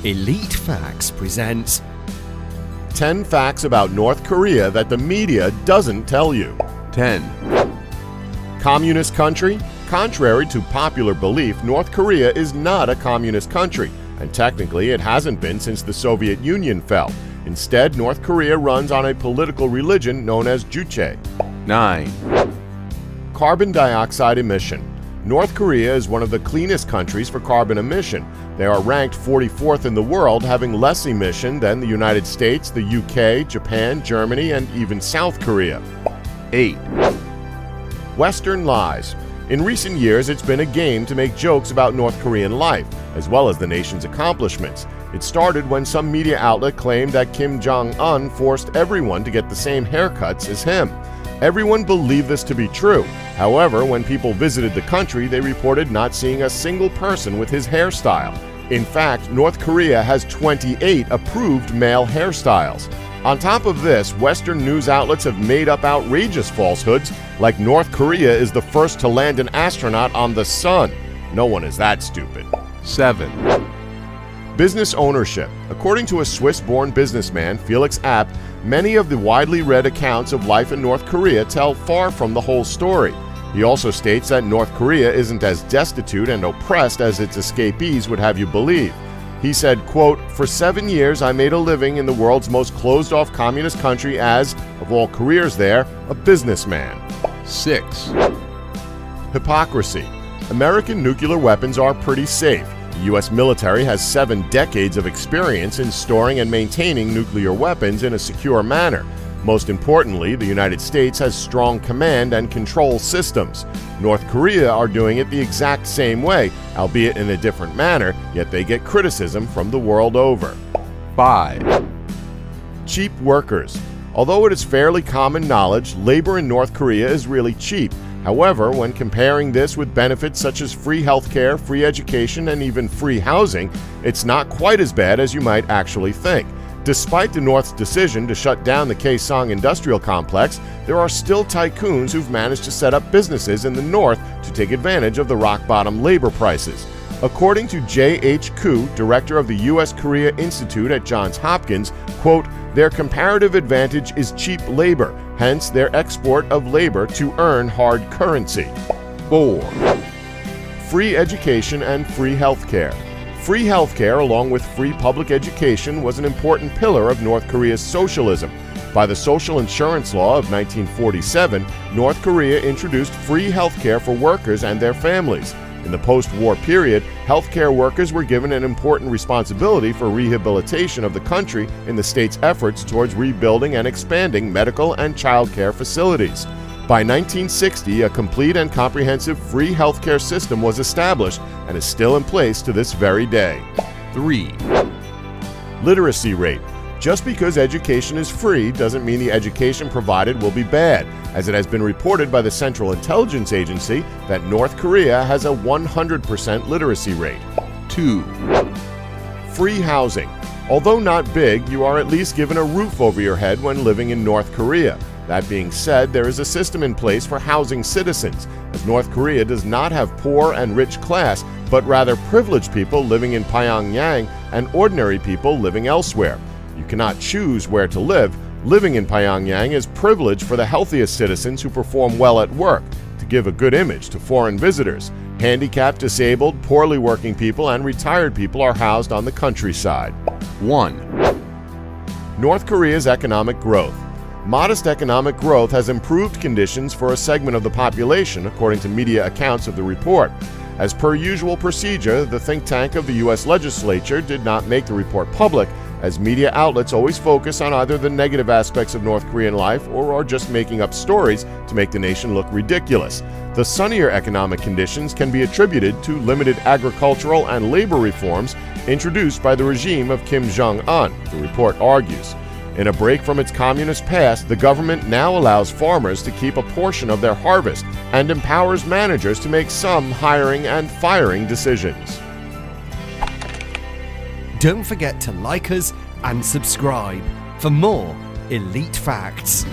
Elite Facts presents 10 facts about North Korea that the media doesn't tell you. 10. Communist country? Contrary to popular belief, North Korea is not a communist country, and technically it hasn't been since the Soviet Union fell. Instead, North Korea runs on a political religion known as Juche. 9. Carbon dioxide emission. North Korea is one of the cleanest countries for carbon emission. They are ranked 44th in the world, having less emission than the United States, the UK, Japan, Germany, and even South Korea. 8. Western lies. In recent years, it's been a game to make jokes about North Korean life, as well as the nation's accomplishments. It started when some media outlet claimed that Kim Jong-un forced everyone to get the same haircuts as him. Everyone believed this to be true. However, when people visited the country, they reported not seeing a single person with his hairstyle. In fact, North Korea has 28 approved male hairstyles. On top of this, Western news outlets have made up outrageous falsehoods, like North Korea is the first to land an astronaut on the sun. No one is that stupid. 7. Business ownership. According to a Swiss-born businessman, Felix Abt, many of the widely read accounts of life in North Korea tell far from the whole story. He also states that North Korea isn't as destitute and oppressed as its escapees would have you believe. He said, quote, "For 7 years I made a living in the world's most closed-off communist country as, of all careers there, a businessman." 6. Hypocrisy. American nuclear weapons are pretty safe. The U.S. military has 7 decades of experience in storing and maintaining nuclear weapons in a secure manner. Most importantly, the United States has strong command and control systems. North Korea are doing it the exact same way, albeit in a different manner, yet they get criticism from the world over. 5. Cheap workers. Although it is fairly common knowledge, labor in North Korea is really cheap. However, when comparing this with benefits such as free healthcare, free education, and even free housing, it's not quite as bad as you might actually think. Despite the North's decision to shut down the Kaesong industrial complex, there are still tycoons who've managed to set up businesses in the North to take advantage of the rock-bottom labor prices. According to J.H. Koo, director of the U.S.-Korea Institute at Johns Hopkins, quote, "Their comparative advantage is cheap labor, hence their export of labor to earn hard currency." 4. Free education and free healthcare. Free healthcare, along with free public education, was an important pillar of North Korea's socialism. By the Social Insurance Law of 1947, North Korea introduced free healthcare for workers and their families. In the post-war period, healthcare workers were given an important responsibility for rehabilitation of the country in the state's efforts towards rebuilding and expanding medical and child care facilities. By 1960, a complete and comprehensive free healthcare system was established and is still in place to this very day. 3. Literacy rate. Just because education is free doesn't mean the education provided will be bad, as it has been reported by the Central Intelligence Agency that North Korea has a 100% literacy rate. 2. Free housing. Although not big, you are at least given a roof over your head when living in North Korea. That being said, there is a system in place for housing citizens, as North Korea does not have poor and rich class, but rather privileged people living in Pyongyang and ordinary people living elsewhere. You cannot choose where to live. Living in Pyongyang is privilege for the healthiest citizens who perform well at work, to give a good image to foreign visitors. Handicapped, disabled, poorly working people, and retired people are housed on the countryside. 1. North Korea's economic growth. Modest economic growth has improved conditions for a segment of the population, according to media accounts of the report. As per usual procedure, the think tank of the U.S. legislature did not make the report public, as media outlets always focus on either the negative aspects of North Korean life or are just making up stories to make the nation look ridiculous. The sunnier economic conditions can be attributed to limited agricultural and labor reforms introduced by the regime of Kim Jong-un, the report argues. In a break from its communist past, the government now allows farmers to keep a portion of their harvest and empowers managers to make some hiring and firing decisions. Don't forget to like us and subscribe for more Elite Facts.